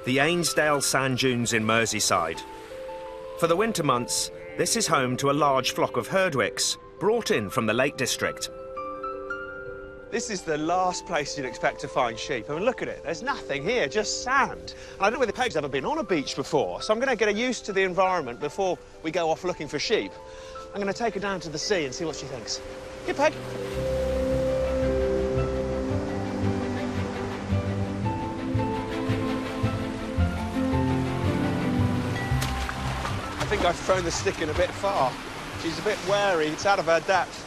the Ainsdale sand dunes in Merseyside. For the winter months, this is home to a large flock of herdwicks, brought in from the Lake District. This is the last place you'd expect to find sheep. I mean, look at it. There's nothing here, just sand. I don't know whether Peg's ever been on a beach before, so I'm going to get her used to the environment before we go off looking for sheep. I'm going to take her down to the sea and see what she thinks. Here, Peg. I think I've thrown the stick in a bit far. She's a bit wary. It's out of her depth.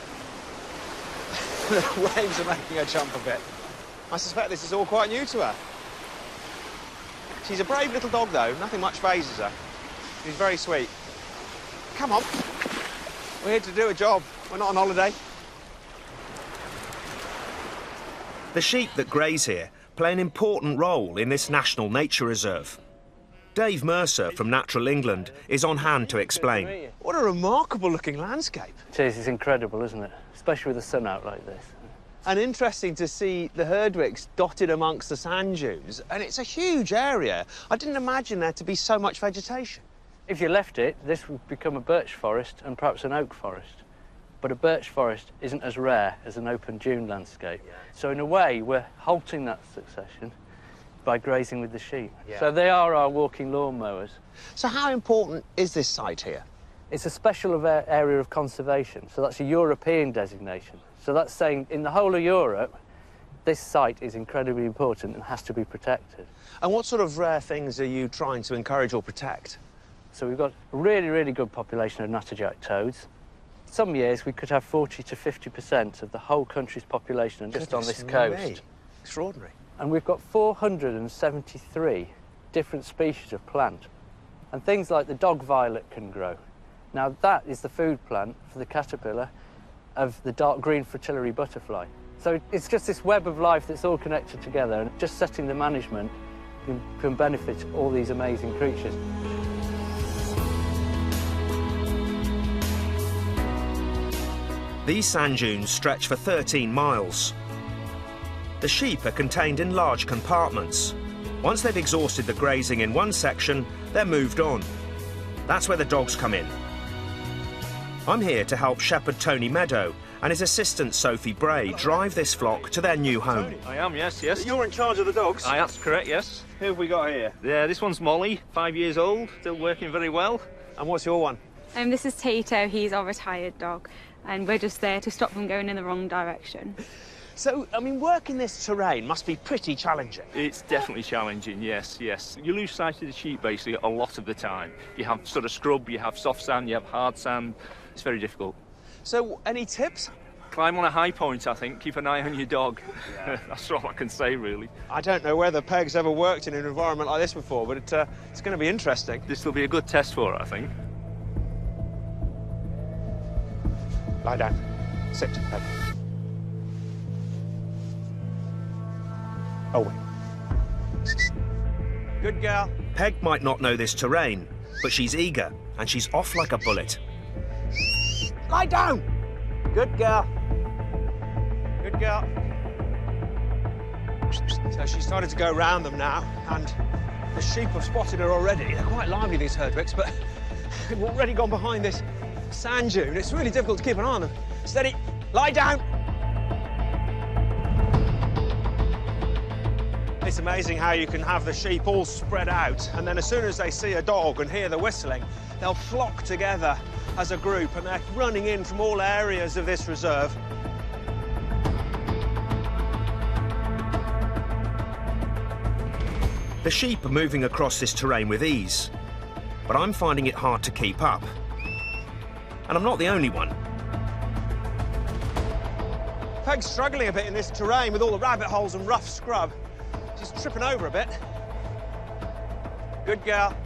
The waves are making her jump a bit. I suspect this is all quite new to her. She's a brave little dog, though. Nothing much phases her. She's very sweet. Come on. We're here to do a job. We're not on holiday. The sheep that graze here play an important role in this national nature reserve. Dave Mercer from Natural England is on hand to explain. What a remarkable-looking landscape. It is, it's incredible, isn't it? Especially with the sun out like this. And interesting to see the herdwicks dotted amongst the sand dunes, and it's a huge area. I didn't imagine there to be so much vegetation. If you left it, this would become a birch forest and perhaps an oak forest. But a birch forest isn't as rare as an open dune landscape. Yeah. So in a way, we're halting that succession by grazing with the sheep. Yeah. So they are our walking lawnmowers. So how important is this site here? It's a special area of conservation, so that's a European designation. So that's saying in the whole of Europe, this site is incredibly important and has to be protected. And what sort of rare things are you trying to encourage or protect? So we've got a really, really good population of natterjack toads. Some years we could have 40 to 50% of the whole country's population just on this coast. Extraordinary. And we've got 473 different species of plant. And things like the dog violet can grow. Now that is the food plant for the caterpillar of the dark green fritillary butterfly. So it's just this web of life that's all connected together, and just setting the management can benefit all these amazing creatures. These sand dunes stretch for 13 miles. The sheep are contained in large compartments. Once they've exhausted the grazing in one section, they're moved on. That's where the dogs come in. I'm here to help shepherd Tony Meadow and his assistant Sophie Bray drive this flock to their new home. I am, yes, yes. You're in charge of the dogs? That's correct, yes. Who have we got here? Yeah, this one's Molly, 5 years old, still working very well. And what's your one? This is Tito. He's our retired dog, and we're just there to stop them going in the wrong direction. So, I mean, working this terrain must be pretty challenging. It's definitely challenging, yes, yes. You lose sight of the sheep, basically, a lot of the time. You have sort of scrub, you have soft sand, you have hard sand. It's very difficult. So, any tips? Climb on a high point, I think. Keep an eye on your dog. Yeah. That's all I can say, really. I don't know whether Peg's ever worked in an environment like this before, but it's going to be interesting. This will be a good test for her, I think. Lie down. Sit, Peg. Oh, wait. Good girl. Peg might not know this terrain, but she's eager, and she's off like a bullet. Lie down! Good girl. Good girl. So she started to go round them now, and the sheep have spotted her already. They're quite lively, these herdwicks, but they've already gone behind this sand dune. It's really difficult to keep an eye on them. Steady. Lie down. It's amazing how you can have the sheep all spread out, and then as soon as they see a dog and hear the whistling, they'll flock together as a group, and they're running in from all areas of this reserve. The sheep are moving across this terrain with ease, but I'm finding it hard to keep up. And I'm not the only one. Peg's struggling a bit in this terrain with all the rabbit holes and rough scrub. She's tripping over a bit. Good girl.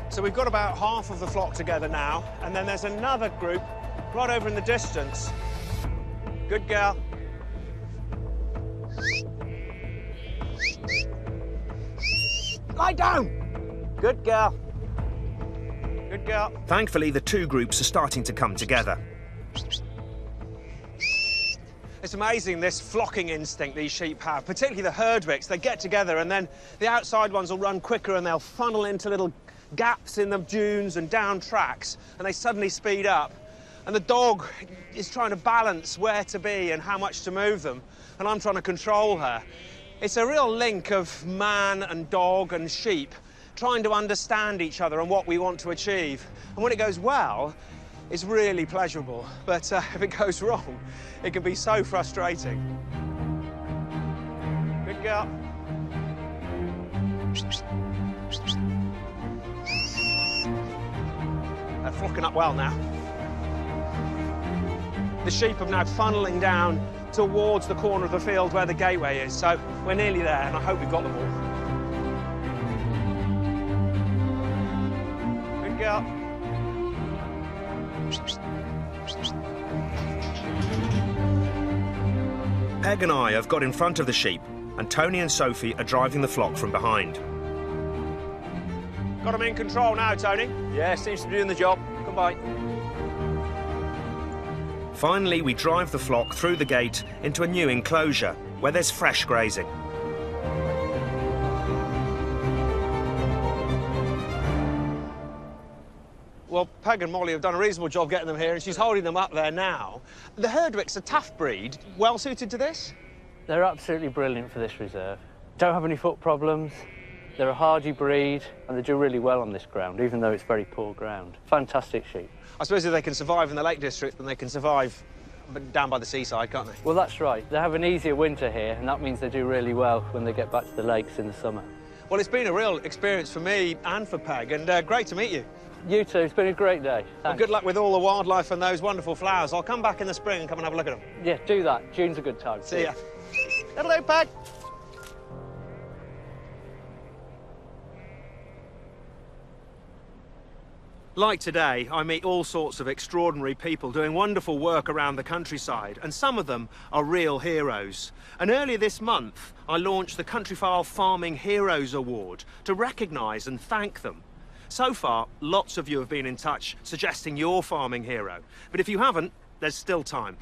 So we've got about half of the flock together now, and then there's another group right over in the distance. Good girl. Lie down. Good girl. Good girl. Thankfully, the two groups are starting to come together. It's amazing, this flocking instinct these sheep have, particularly the Herdwicks. They get together and then the outside ones will run quicker and they'll funnel into little gaps in the dunes and down tracks, and they suddenly speed up. And the dog is trying to balance where to be and how much to move them, and I'm trying to control her. It's a real link of man and dog and sheep, trying to understand each other and what we want to achieve. And when it goes well, it's really pleasurable. But if it goes wrong, it can be so frustrating. Good girl. They're flocking up well now. The sheep are now funneling down towards the corner of the field where the gateway is, so we're nearly there, and I hope we've got them all. Good girl. Peg and I have got in front of the sheep, and Tony and Sophie are driving the flock from behind. Got them in control now, Tony. Yeah, seems to be doing the job. Come by. Finally, we drive the flock through the gate into a new enclosure where there's fresh grazing. Well, Peg and Molly have done a reasonable job getting them here, and she's holding them up there now. The Herdwick's a tough breed, well suited to this? They're absolutely brilliant for this reserve. Don't have any foot problems. They're a hardy breed, and they do really well on this ground, even though it's very poor ground. Fantastic sheep. I suppose if they can survive in the Lake District, then they can survive down by the seaside, can't they? Well, that's right. They have an easier winter here, and that means they do really well when they get back to the lakes in the summer. Well, it's been a real experience for me and for Peg, and great to meet you. You too. It's been a great day. Well, good luck with all the wildlife and those wonderful flowers. I'll come back in the spring and come and have a look at them. Yeah, do that. June's a good time. See ya. Hello, Peg. Like today, I meet all sorts of extraordinary people doing wonderful work around the countryside, and some of them are real heroes. And earlier this month, I launched the Countryfile Farming Heroes Award to recognise and thank them. So far, lots of you have been in touch suggesting your farming hero. But if you haven't, there's still time.